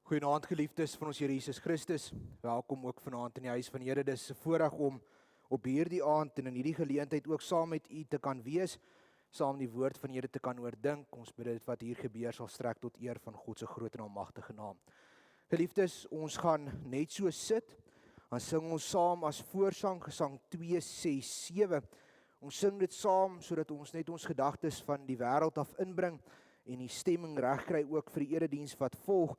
Goeienaand geliefdes van ons Here Jesus Christus. Welkom ook vanaand in die huis van die Here. Dis 'n voorreg om op hierdie aand en in hierdie geleentheid ook saam met u te kan wees, saam die woord van die Here te kan oordink. Ons bid dit wat hier gebeur sal strek tot eer van God se groot en almagtige naam. Geliefdes, ons gaan net so sit. Dan sing ons saam as voorsang gesang 267. Ons sing dit saam sodat ons net ons gedagtes van die wêreld af inbring en die stemming regkry ook vir die erediens wat volg.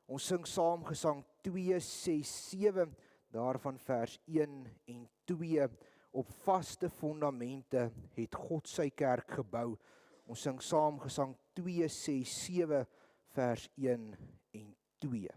Ons sing saam gesang 267, daarvan vers 1 en 2. Op vaste fondamente het God sy kerk gebou. Ons sing saam gesang 267, vers 1 en 2.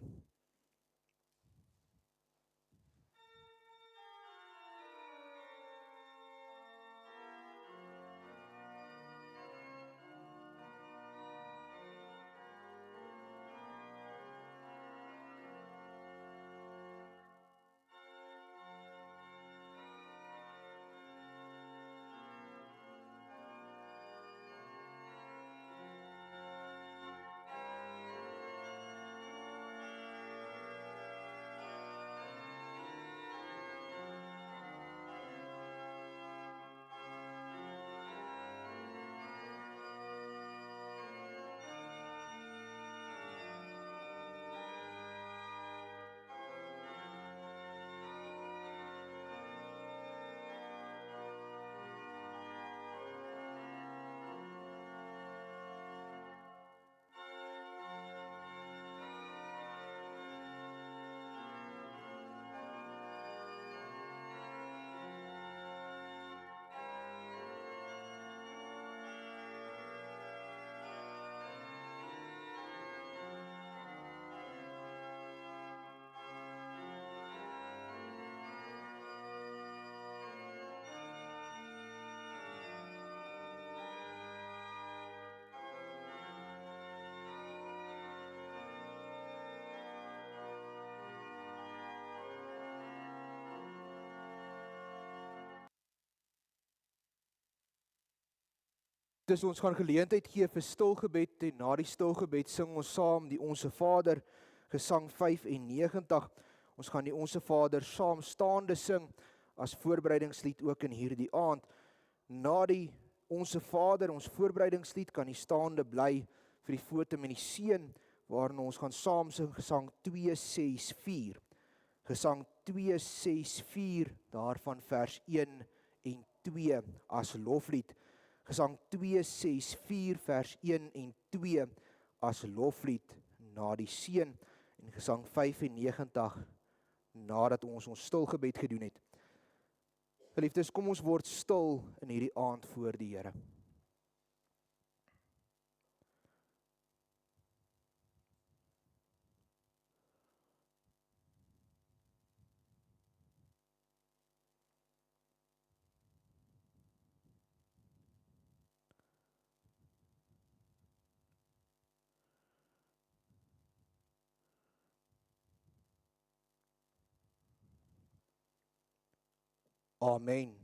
Dus ons gaan geleentheid gee vir stilgebed en na die stilgebed sing ons saam die Onse Vader, gesang 95. Ons gaan die Onse Vader saam staande sing as voorbereidingslied ook in hierdie aand. Na die Onse Vader, ons voorbereidingslied, kan die staande bly vir die foto met die seën, waarin ons gaan saam sing gesang 264. Gesang 264, daarvan vers 1 en 2 as loflied. Gesang 264 vers 1 en 2 as loflied na die seën en gesang 95 nadat ons stilgebed gedoen het. Geliefdes, kom ons word stil in hierdie aand voor die Here. Amen.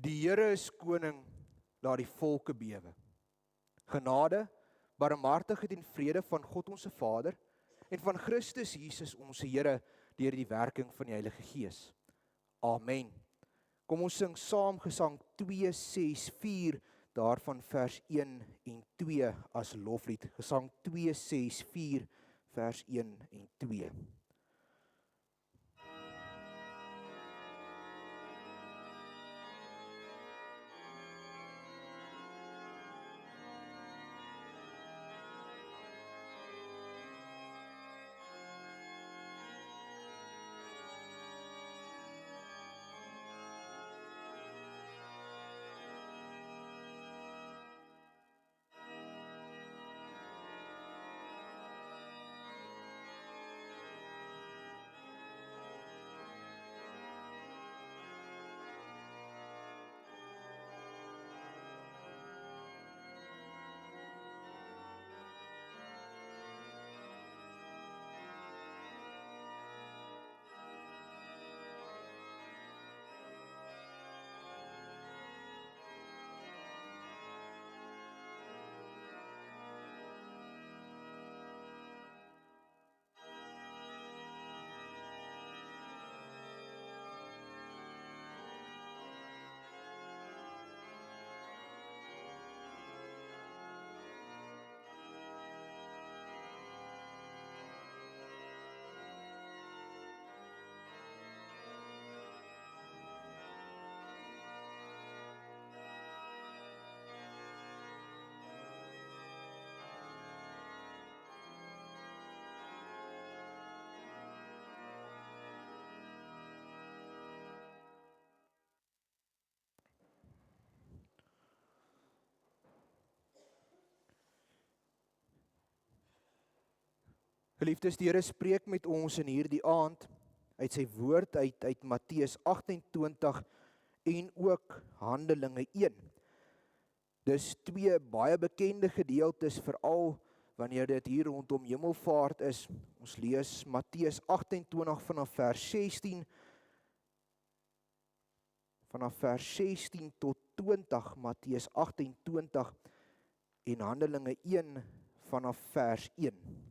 Die Here is koning, laat die volke bewe. Genade, barmhartigheid en vrede van God ons Vader en van Christus Jesus ons Here deur die werking van die Heilige Gees. Amen. Kom ons sing saam Gesang 264 daarvan vers 1 en 2 as loflied. Gesang 264 vers 1 en 2. Geliefdes, die Here spreek met ons in hierdie aand uit sy woord uit Matteus 28 en ook Handelinge 1. Dis twee baie bekende gedeeltes, veral wanneer dit hier rondom Hemelvaart is. Ons lees Matteus 28 vanaf vers 16, vanaf vers 16 tot 20, Matteus 28 en Handelinge 1 vanaf vers 1.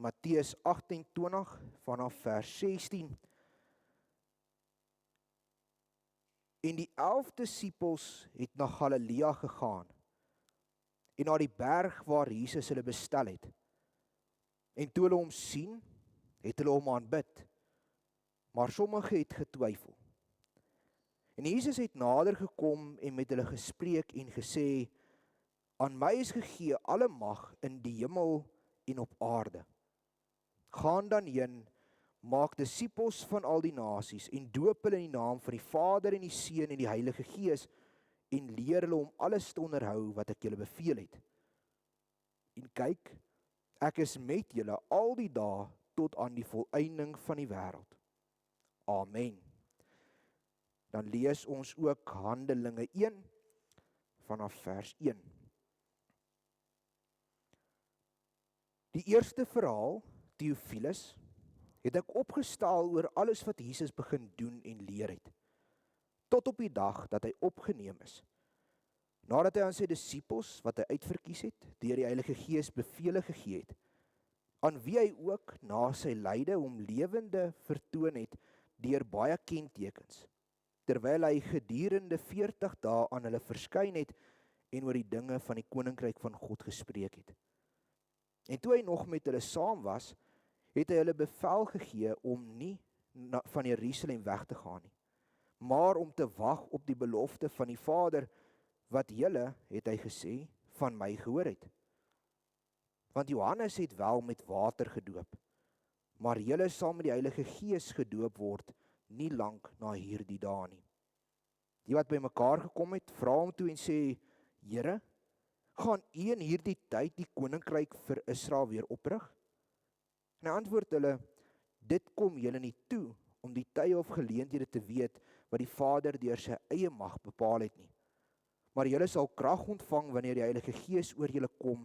Matteus 28 vanaf vers 16. En die 11 disippels het na Galilea gegaan en na die berg waar Jesus hulle bestel het. En toe hulle hom sien, het hulle hom aanbid, maar sommige het getwyfel. En Jesus het nader gekom en met hulle gespreek en gesê, aan my is gegee alle mag in die hemel en op aarde. Gaan dan heen, maak disippels van al die nasies en doop hulle in die naam van die Vader en die Seun en die Heilige Gees en leer hulle om alles te onderhou wat ek julle beveel het. En kyk, ek is met julle al die dae tot aan die volëinding van die wêreld. Amen. Dan lees ons ook Handelinge 1 vanaf vers 1. Die eerste verhaal, Theophilus, het ek opgestel oor alles wat Jesus begin doen en leer het, tot op die dag dat hy opgeneem is. Nadat hy aan sy disippels, wat hy uitverkies het, deur die Heilige Gees bevele gegee het, aan wie hy ook na sy lyde hom lewende vertoon het deur baie kentekens, terwyl hy gedurende 40 dae aan hulle verskyn het en oor die dinge van die koninkryk van God gespreek het. En toe hy nog met hulle saam was, het hy hulle bevel gegee om nie van Jerusalem weg te gaan nie, maar om te wag op die belofte van die Vader, wat julle, het hy gesê, van my gehoor het. Want Johannes het wel met water gedoop, maar julle sal met die Heilige Gees gedoop word, nie lank na hierdie dae nie. Die wat by mekaar gekom het, vra hom toe en sê, Here, gaan u in hierdie tyd die koninkryk vir Israel weer oprig? En hy antwoord hulle, dit kom julle nie toe, om die tye of geleenthede te weet, wat die Vader deur sy eie mag bepaal het nie. Maar julle sal krag ontvang wanneer die Heilige Gees oor julle kom,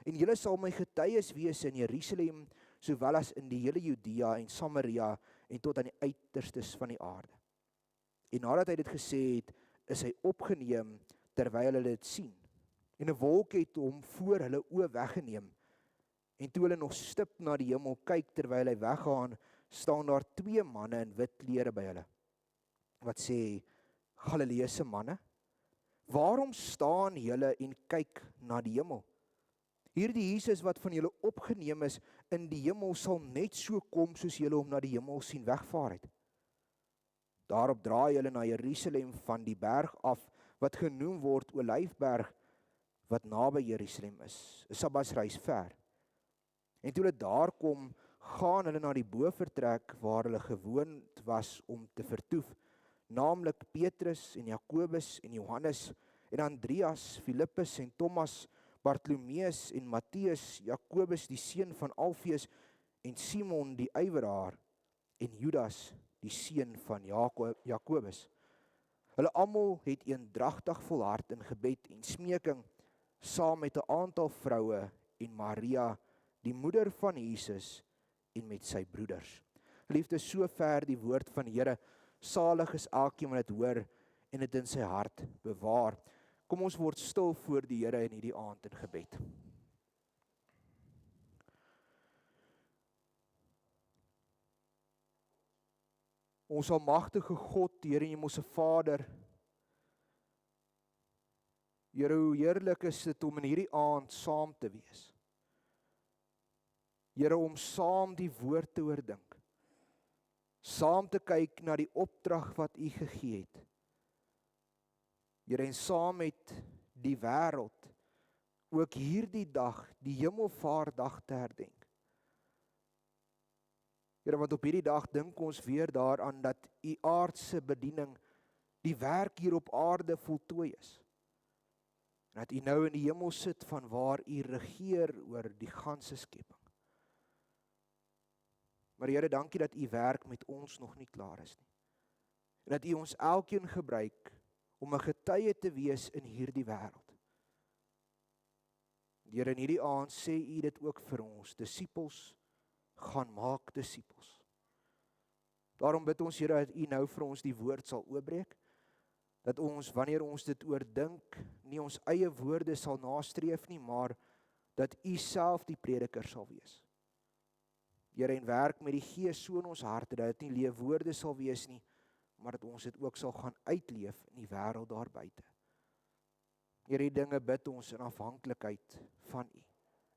en julle sal my getuies wees in Jerusalem, sowel as in die hele Judea en Samaria en tot aan die uiterstes van die aarde. En nadat hy dit gesê het, is hy opgeneem terwyl hulle dit sien. En 'n wolk het hom voor hulle oë weggeneem. En toe hulle nog stip na die hemel kyk terwyl hy weggaan, staan daar 2 manne in wit klere by hulle. Wat sê, Galileese manne, waarom staan julle en kyk na die hemel? Hierdie Jesus wat van julle opgeneem is in die hemel sal net so kom soos julle hom na die hemel sien wegvaar het. Daarop draai hulle na Jerusalem van die berg af wat genoem word Olyfberg, wat naby Jerusalem is, 'n Sabbatsreis ver. En toe hulle daar kom, gaan hulle na die bovertrek waar hulle gewoond was om te vertoef, naamlik Petrus en Jakobus en Johannes en Andreas, Filippus en Thomas, Bartolomeus en Matteus, Jakobus die seun van Alfeus en Simon die ywerhaar en Judas die seun van Jakobus. Hulle almal het eendragtig volhard in gebed en smeking saam met 'n aantal vroue en Maria, die moeder van Jesus en met sy broeders. Liefde, sover die woord van die Here. Salig is elkeen wat dit hoor en dit in sy hart bewaar. Kom ons word stil voor die Here in hierdie aand in gebed. Ons almagtige God, die Here en Hemelse Vader, Here, hoe heerlik is dit om in hierdie aand saam te wees. Here, om saam die woord te oordink. Saam te kyk na die opdrag wat U gegee het. Here, en saam met die wêreld ook hierdie dag, die Hemelvaartdag te herdenk. Here, want op hierdie dag dink ons weer daaraan dat U aardse bediening, die werk hier op aarde voltooi is. En dat U nou in die hemel sit van waar U regeer oor die ganse skepping. Maar Here, dankie dat U werk met ons nog nie klaar is nie. En dat U ons elkeen gebruik om 'n getuie te wees in hierdie wêreld. Here, in hierdie aand sê U dit ook vir ons, disippels, gaan maak disippels. Daarom bid ons, Here, dat U nou vir ons die woord sal oopbreek, dat ons, wanneer ons dit oordink, nie ons eie woorde sal nastreef nie, maar dat U self die prediker sal wees. Here, en werk met die Gees so in ons harte, dat dit nie leefwoorde sal wees nie, maar dat ons dit ook sal gaan uitleef in die wêreld daar buite. Here, die dinge bid ons in afhanklikheid van U.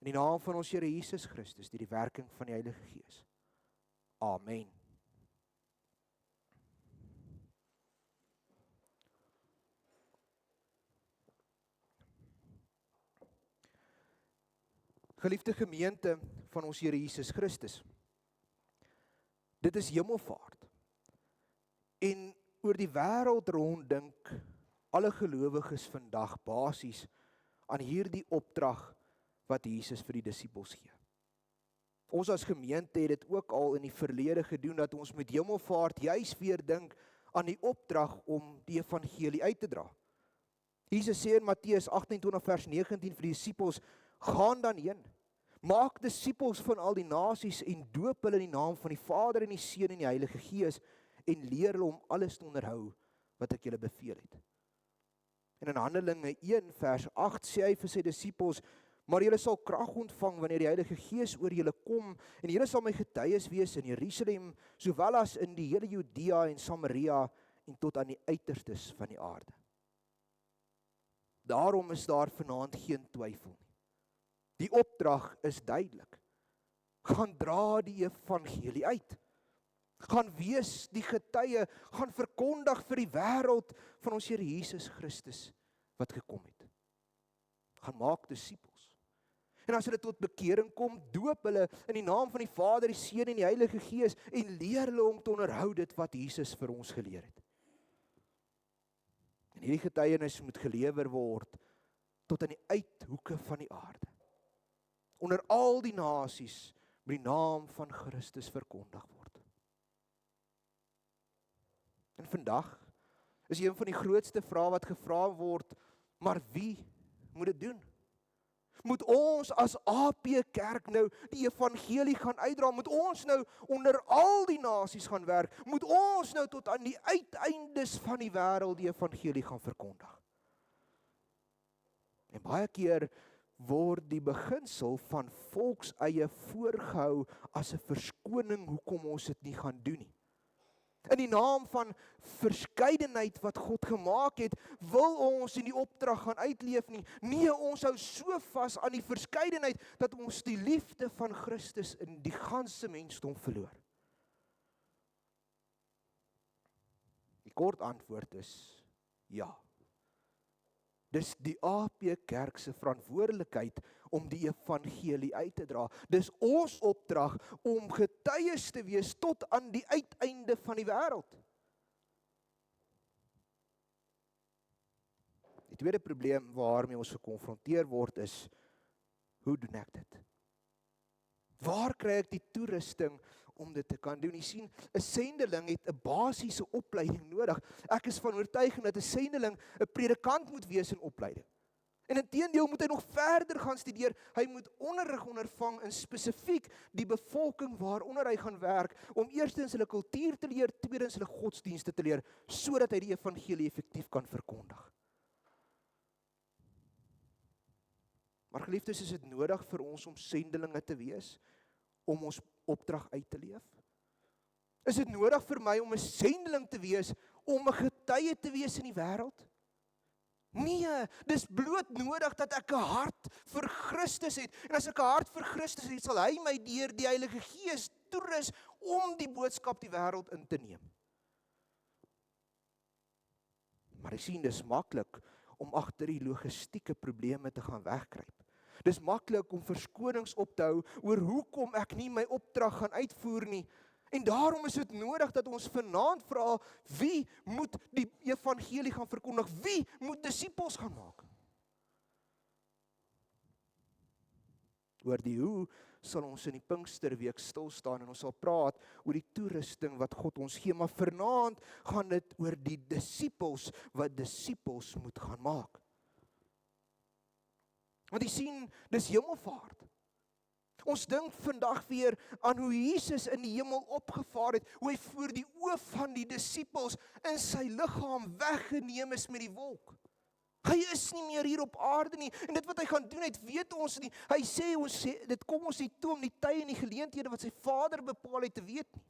In die naam van ons Here Jesus Christus, deur die werking van die Heilige Gees. Amen. Geliefde gemeente van ons Here Jesus Christus, dit is Hemelvaart. En oor die wêreld rond dink alle gelowiges vandag basies aan hierdie opdrag wat Jesus vir die disippels gee. Ons as gemeente het dit ook al in die verlede gedoen, dat ons met Hemelvaart juis weer dink aan die opdrag om die evangelie uit te dra. Jesus sê in Matteus 28 vers 19 vir die disippels, gaan dan heen, maak disippels van al die nasies en doop hulle in die naam van die Vader en die Seun en die Heilige Gees en leer hulle om alles te onderhou wat ek julle beveel het. En in Handelinge 1 vers 8 sê hy vir sy disippels, maar julle sal krag ontvang wanneer die Heilige Gees oor julle kom en julle sal my getuies wees in Jerusalem, sowel as in die hele Judea en Samaria en tot aan die uiterstes van die aarde. Daarom is daar vanaand geen twyfel nie. Die opdrag is duidelik. Gaan dra die evangelie uit. Gaan wees die getuie, gaan verkondig vir die wêreld van ons Here Jesus Christus wat gekom het. Gaan maak disippels. En as hulle tot bekering kom, doop hulle in die naam van die Vader, die Seun en die Heilige Gees en leer hulle om te onderhou dit wat Jesus vir ons geleer het. En hierdie getuienis moet gelewer word tot aan die uithoeke van die aarde. Onder al die nasies met die naam van Christus verkondig word. En vandag is een van die grootste vrae wat gevra word, maar wie moet dit doen? Moet ons as AP Kerk nou die evangelie gaan uitdra? Moet ons nou onder al die nasies gaan werk? Moet ons nou tot aan die uiteindes van die wêreld die evangelie gaan verkondig? En baie keer word die beginsel van volkseie voorgehou as 'n verskoning hoekom ons dit nie gaan doen nie. In die naam van verskeidenheid wat God gemaak het, wil ons nie die opdrag gaan uitleef nie. Nee, ons hou so vas aan die verskeidenheid dat ons die liefde van Christus in die ganse mensdom verloor. Die kort antwoord is ja. Dis die AP Kerk se verantwoordelikheid om die evangelie uit te dra. Dis ons opdrag om getuies te wees tot aan die uiteinde van die wêreld. Die tweede probleem waarmee ons gekonfronteer word is, hoe doen ek dit? Waar kry ek die toerusting om dit te kan doen? Jy sien, 'n sendeling het 'n basiese opleiding nodig. Ek is van oortuiging dat 'n sendeling 'n predikant moet wees in opleiding. En inteendeel moet hy nog verder gaan studeer. Hy moet onderrig ondervang in spesifiek die bevolking waaronder hy gaan werk, om eerstens hulle kultuur te leer, tweedens hulle godsdienste te leer, sodat hy die evangelie effektief kan verkondig. Maar geliefdes, is dit nodig vir ons om sendelinge te wees, om ons opdrag uit te leef? Is dit nodig vir my om 'n sendeling te wees, om 'n getuie te wees in die wêreld? Nee, dis bloot nodig dat ek 'n hart vir Christus het. En as ek 'n hart vir Christus het, sal hy my deur die Heilige Gees toerus om die boodskap die wêreld in te neem. Maar jy sien, dis maklik om agter die logistieke probleme te gaan wegkruip. Dis maklik om verskonings op te hou oor hoekom ek nie my opdrag gaan uitvoer nie. En daarom is dit nodig dat ons vanaand vra, wie moet die evangelie gaan verkondig? Wie moet disippels gaan maak? Oor die hoe sal ons in die Pinksterweek stil staan en ons sal praat oor die toerusting wat God ons gee, maar vanaand gaan dit oor die disippels wat disippels moet gaan maak. Want jy sien, dis hemelvaart. Ons dink vandag weer aan hoe Jesus in die hemel opgevaar het, hoe hy voor die oë van die disippels in sy liggaam weggeneem is met die wolk. Hy is nie meer hier op aarde nie, en dit wat hy gaan doen, het weet ons nie. Hy sê, dit kom ons nie toe om die tye en die geleenthede wat sy Vader bepaal het te weet nie.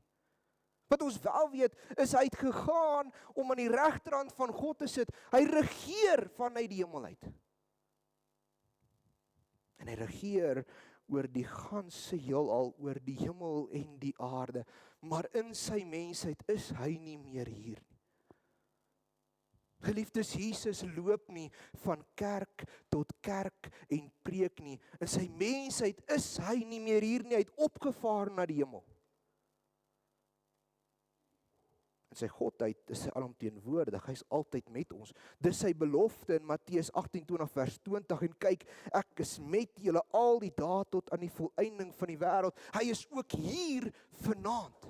Wat ons wel weet, is hy het gegaan om aan die regterhand van God te sit. Hy regeer vanuit die hemel uit. En hy regeer oor die ganse heelal, oor die hemel en die aarde. Maar in sy mensheid is hy nie meer hier nie. Geliefdes, Jesus loop nie van kerk tot kerk en preek nie. In sy mensheid is hy nie meer hier nie, hy het opgevaar na die hemel. In sy godheid is hy alomteenwoordig, hy is altyd met ons. Dis sy belofte in Matteus 28 vers 20, en kyk, ek is met julle al die dae tot aan die volëinding van die wêreld. Hy is ook hier vanaand.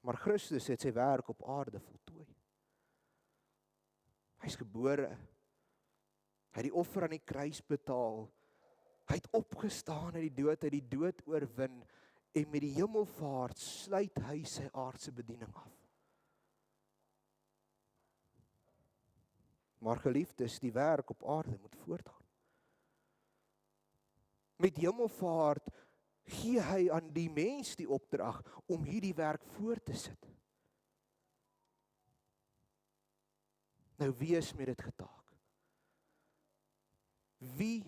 Maar Christus het sy werk op aarde voltooi. Hy is gebore, hy het die offer aan die kruis betaal, hy het opgestaan uit die dood oorwin, en met die hemelvaart sluit hy sy aardse bediening af. Maar geliefdes, die werk op aarde moet voortgaan. Met hemelvaart gee hy aan die mens die opdrag om hierdie werk voort te sit. Nou, wie is met dit getaak? Wie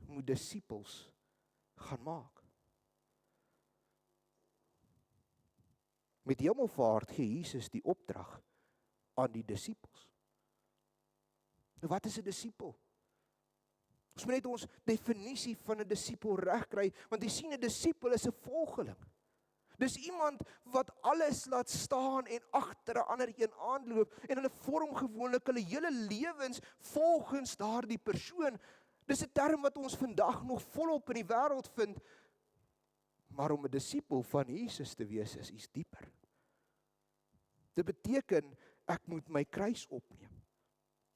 moet disippels gaan maak? Met hemelvaart gee Jesus die opdrag aan die disippels. Nou, wat is 'n disipel? Ons moet net ons definisie van 'n disipel reg kry, want jy sien, 'n disipel is 'n volgeling. Dis iemand wat alles laat staan en agter 'n ander een aanloop, en hulle vorm gewoonlik hulle hele lewens volgens daardie persoon. Dis 'n term wat ons vandag nog volop in die wêreld vind, maar om 'n disipel van Jesus te wees is iets dieper. Dit beteken, ek moet my kruis opneem.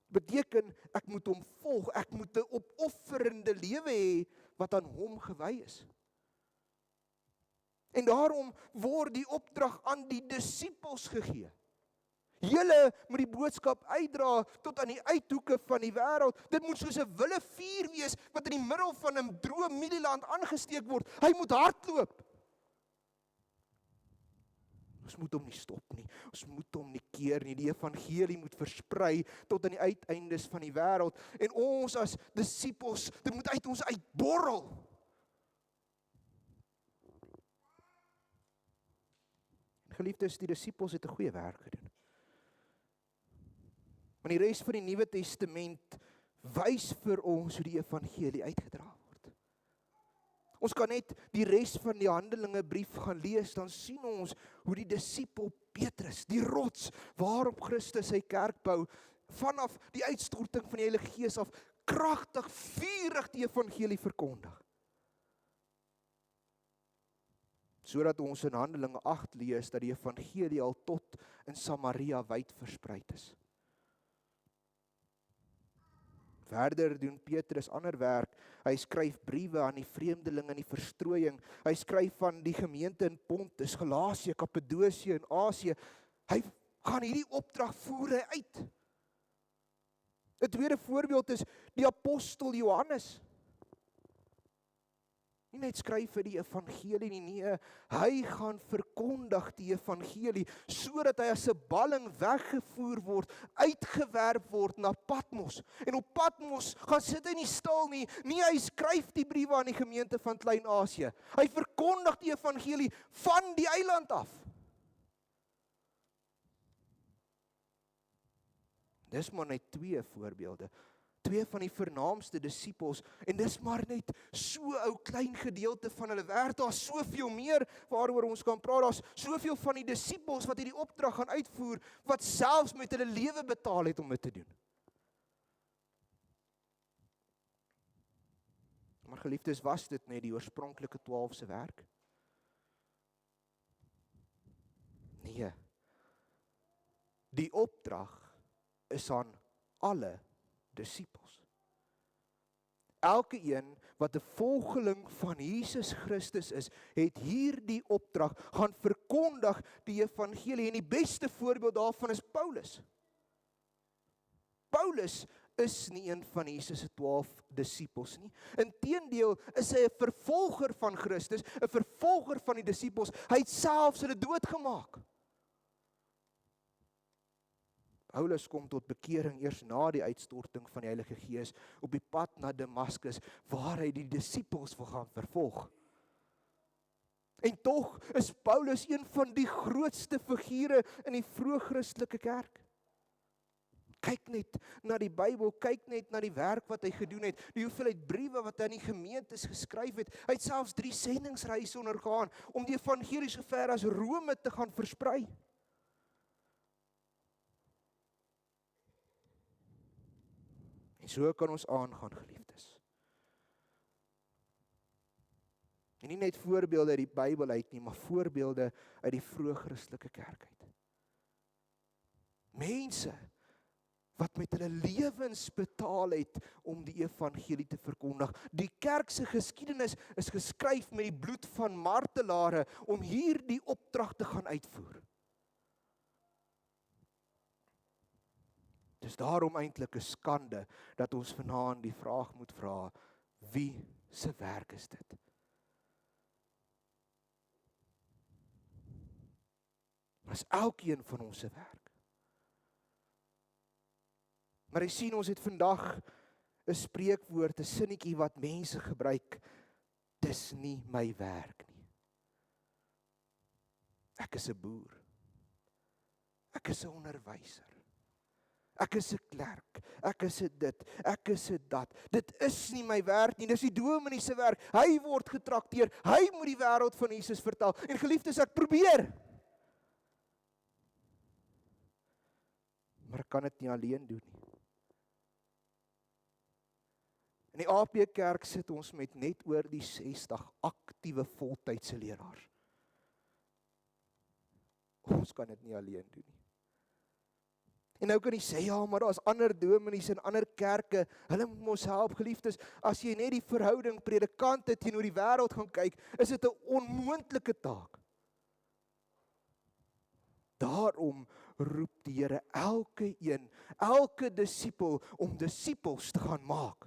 Beteken, ek moet hom volg, ek moet 'n opofferende lewe hê, wat aan hom gewy is. En daarom word die opdrag aan die disippels gegee. Julle moet die boodskap uitdra tot aan die uithoeke van die wêreld. Dit moet soos 'n wille vuur wees, wat in die middel van 'n droë mielieland aangesteek word. Hy moet hardloop. Ons moet hom nie stop nie. Ons moet hom nie keer nie. Die evangelie moet versprei tot aan die uiteindes van die wêreld. En ons as disippels, dit moet uit ons uitborrel. Geliefdes, die disippels het 'n goeie werk gedoen. Want die res van die Nuwe Testament wys vir ons hoe die evangelie uitgedra word. Ons kan net die res van die Handelinge brief gaan lees, dan sien ons hoe die disipel Petrus, die rots waarop Christus sy kerk bou, vanaf die uitstorting van die Heilige Gees af, kragtig, vurig die evangelie verkondig. Sodat ons in Handelinge 8 lees, dat die evangelie al tot in Samaria wyd versprei is. Verder doen Petrus ander werk. Hy skryf briewe aan die vreemdelinge in die verstrooiing. Hy skryf van die gemeente in Pontus, Galasië, Kappadosie en Asië. Hy gaan hierdie opdrag voer uit. 'n tweede voorbeeld is die apostel Johannes. Nie net skryf vir die evangelie nie, hy gaan verkondig die evangelie, sodat hy as 'n balling weggevoer word, uitgewerp word na Patmos. En op Patmos gaan sit hy nie stil nie, hy skryf die briewe aan die gemeente van Klein-Asië. Hy verkondig die evangelie van die eiland af. Dis maar net 2 voorbeelde. 2 van die vernaamste disippels, en dis maar net so 'n ou klein gedeelte van hulle werk. Daar's soveel meer waaroor ons kan praat. Daar's soveel van die disippels wat hierdie opdrag gaan uitvoer, wat selfs met hulle lewe betaal het om dit te doen. Maar geliefdes, was dit net die oorspronklike 12 se werk? Nee. Die opdrag is aan alle disippels. Elke een wat 'n volgeling van Jesus Christus is, het hierdie opdrag, gaan verkondig die evangelie, en die beste voorbeeld daarvan is Paulus. Paulus is nie een van Jesus se 12 disippels nie. Inteendeel is hy 'n vervolger van Christus, 'n vervolger van die disippels. Hy het selfs hulle doodgemaak. Paulus kom tot bekering eers na die uitstorting van die Heilige Gees op die pad na Damaskus, waar hy die disippels wil gaan vervolg. En tog is Paulus een van die grootste figure in die vroeë Christelike kerk. Kyk net na die Bybel, kyk net na die werk wat hy gedoen het, die hoeveelheid briewe wat hy aan die gemeentes geskryf het. Hy het selfs 3 sendingsreise ondergaan om die evangelie so ver as Rome te gaan versprei. En so kan ons aangaan, geliefdes. En nie net voorbeelde uit die Bybel uit nie, maar voorbeelde uit die vroeë Christelike kerk uit. Mense wat met hulle lewens betaal het om die evangelie te verkondig. Die kerk se geskiedenis is geskryf met die bloed van martelare om hierdie opdrag te gaan uitvoer. Dis daarom eintlik 'n skande dat ons vanaand die vraag moet vra, wie se werk is dit? Dis elkeen van ons se werk. Maar jy sien, ons het vandag 'n spreekwoord, 'n sinnetjie wat mense gebruik, dis nie my werk nie. Ek is 'n boer. Ek is 'n onderwyser. Ek is 'n klerk, ek is 'n dit, ek is 'n dat. Dit is nie my werk nie, dis die dominee se werk. Hy word getrakteer, hy moet die wêreld van Jesus vertel. En geliefdes, ek probeer. Maar ek kan dit nie alleen doen nie. In die AP Kerk sit ons met net oor die 60 aktiewe voltydse leraars. Ons kan dit nie alleen doen nie. En nou kan jy sê, ja, maar daar's ander dominees en ander kerke, hulle moet ons help, geliefdes. As jy net die verhouding predikante teenoor die wêreld gaan kyk, is dit 'n onmoontlike taak. Daarom roep die Here elke disipel om disippels te gaan maak.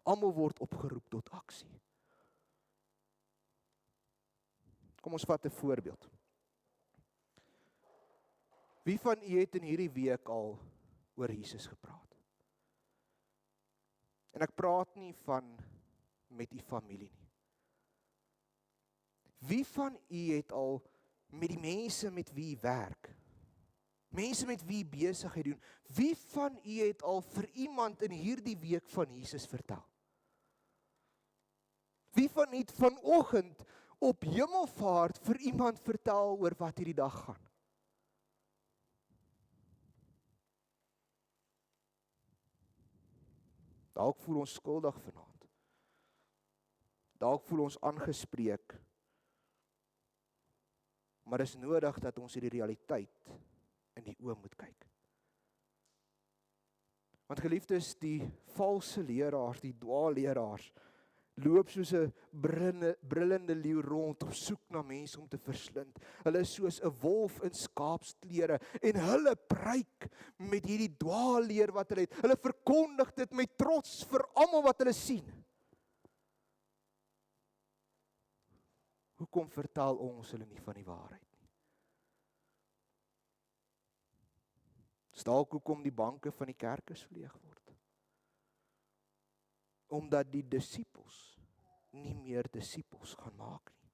Almal word opgeroep tot aksie. Kom ons vat 'n voorbeeld. Wie van u het in hierdie week al oor Jesus gepraat? En ek praat nie van met u familie nie. Wie van u het al met die mense met wie u werk, mense met wie u besigheid doen, wie van u het al vir iemand in hierdie week van Jesus vertel? Wie van u het vanoggend op Hemelvaart vir iemand vertel oor wat hierdie dag gaan? Dalk voel ons skuldig vanaand. Dalk voel ons aangespreek. Maar dit is nodig dat ons hierdie realiteit in die oë moet kyk. Want geliefdes, die valse leraars, die dwaalleraars, loop soos 'n brullende leeu rond op soek na mense om te verslind. Hulle is soos 'n wolf in skaapsklere en hulle preek met hierdie dwaalleer wat hulle het. Hulle verkondig dit met trots vir almal wat hulle sien. Hoekom vertel ons hulle nie van die waarheid nie? Dis dalk hoekom die banke van die kerke leeg word. Omdat die disippels nie meer disippels gaan maak nie.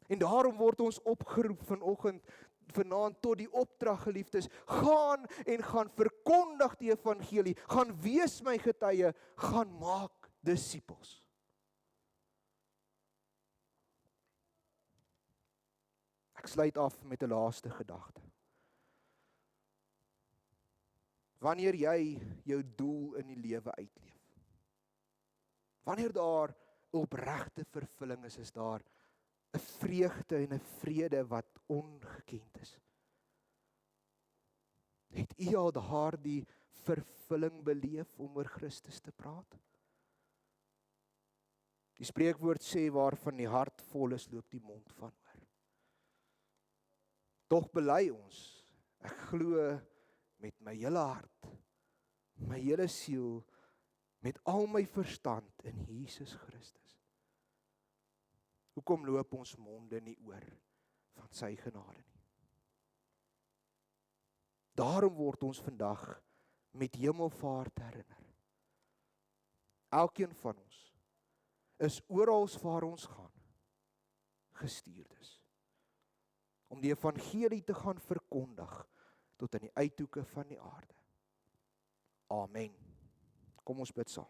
En daarom word ons opgeroep vanaand tot die opdrag, geliefdes, gaan en gaan verkondig die evangelie, gaan wees my getuie, gaan maak disippels. Ek sluit af met 'n laaste gedagte. Wanneer jy jou doel in die lewe uitleef, wanneer daar opregte vervulling is daar 'n vreugde en 'n vrede wat ongekend is. Het u al daardie vervulling beleef om oor Christus te praat? Die spreekwoord sê waarvan die hart vol is, loop die mond van oor. Tog bely ons, ek glo met my hele hart, my hele siel, met al my verstand in Jesus Christus. Hoekom loop ons monde nie oor van sy genade nie? Daarom word ons vandag met hemelvaart herinner. Elkeen van ons is oral waar ons gaan, gestuurdes, om die evangelie te gaan verkondig tot aan die uithoeke van die aarde. Amen. Kom ons bid saam.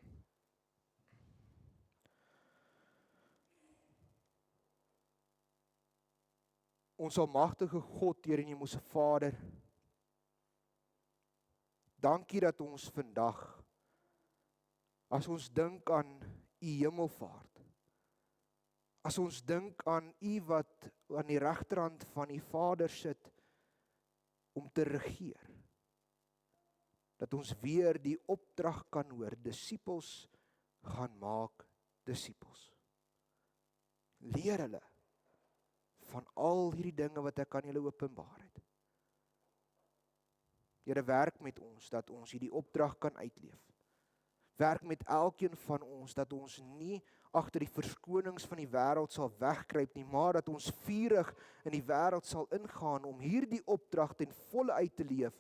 Ons almagtige God, Here en Hemelse Vader, dankie dat ons vandag, as ons dink aan u hemelvaart, as ons dink aan u wat aan die regterhand van die Vader sit om te regeer, dat ons weer die opdrag kan hoor, disippels gaan maak disippels. Leer hulle van al hierdie dinge wat ek aan julle openbaar het. Here, werk met ons dat ons hierdie opdrag kan uitleef. Werk met elkeen van ons dat ons nie agter die verskonings van die wêreld sal wegkruip nie, maar dat ons vurig in die wêreld sal ingaan om hierdie opdrag ten volle uit te leef.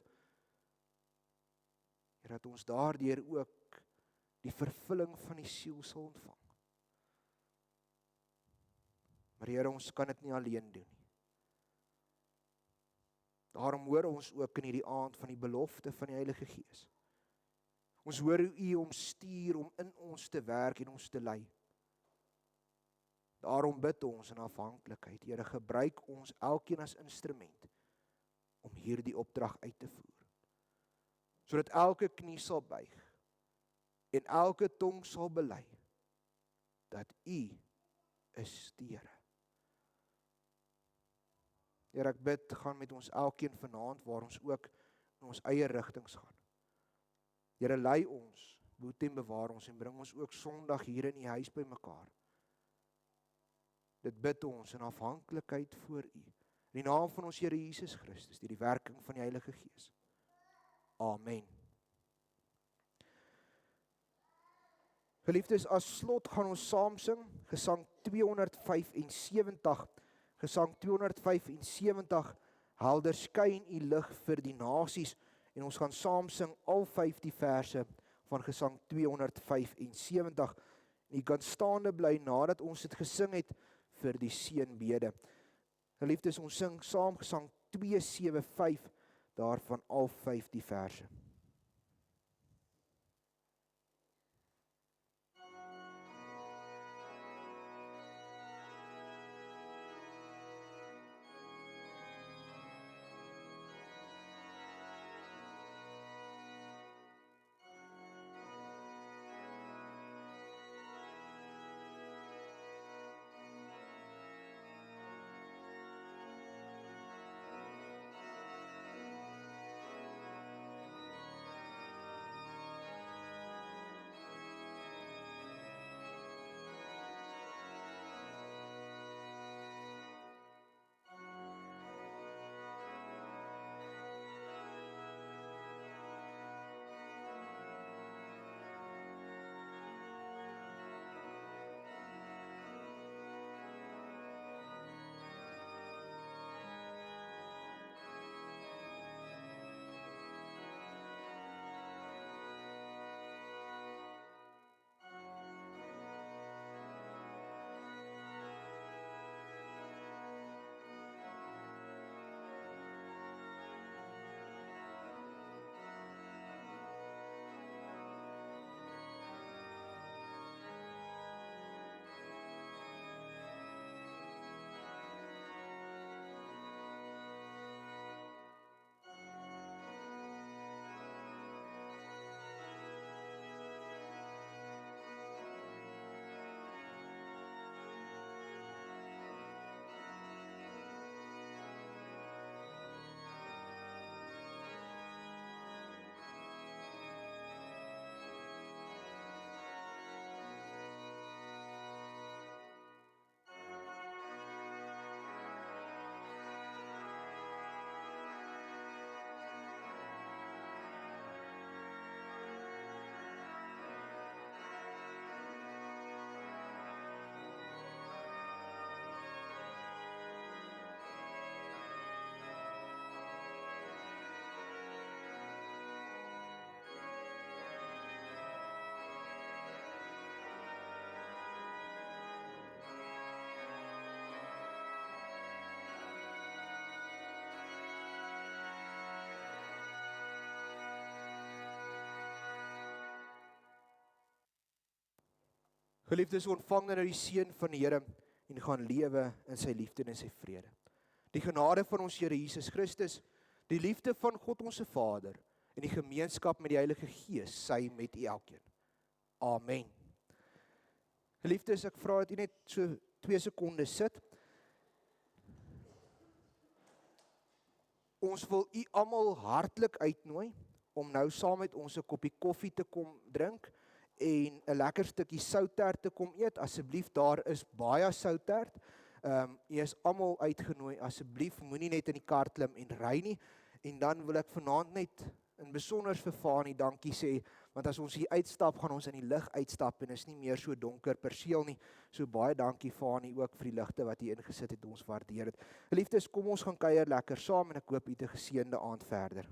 Here, dat ons daardeur ook die vervulling van die siel sal ontvang. Maar Here, ons kan dit nie alleen doen nie. Daarom hoor ons ook in hierdie aand van die belofte van die Heilige Gees. Ons hoor hoe U hom stuur om in ons te werk en ons te lei. Daarom bid ons in afhanklikheid, Here, gebruik ons elkeen as instrument om hierdie opdrag uit te voer. Sodat elke knie sal buig en elke tong sal bely dat U is die Here. Here, ek bid, gaan met ons elkeen vanaand, waar ons ook in ons eie rigtings gaan. Here, lei ons, behoed en bewaar ons, en bring ons ook Sondag hier in die huis by mekaar. Dit bid ons in afhanklikheid voor U. In die naam van ons Here Jesus Christus, deur die werking van die Heilige Gees. Amen. Geliefdes, as slot gaan ons saam sing, Gesang 275, Gesang 275, helder skyn U lig vir die nasies, en ons gaan saam sing al 15 verse van Gesang 275. En U kan staande bly nadat ons dit gesing het vir die seënbede. Geliefdes, ons sing saam Gesang 275, daarvan al 15 verse. Geliefdes, ontvang nou die seën van die Here en gaan lewe in sy liefde en in sy vrede. Die genade van ons Here Jesus Christus, die liefde van God ons Vader en die gemeenskap met die Heilige Gees sy met u elkeen. Amen. Geliefdes, ek vra dat u net so 2 sekondes sit. Ons wil u almal hartlik uitnooi om nou saam met ons 'n koppie koffie te kom drink en 'n lekker stukkie soutert te kom eet. Asseblief, daar is baie soutert. Jy is almal uitgenooi. Asseblief, moenie net in die kar klim en ry nie. En dan wil ek vanaand net in besonder vir Fani dankie sê, want as ons hier uitstap, gaan ons in die lig uitstap en is nie meer so donker perseel nie. So baie dankie Fani ook vir die ligte wat jy ingesit het, ons waardeer dit. Geliefdes, kom ons gaan kuier lekker saam en ek hoop u het 'n geseënde aand verder.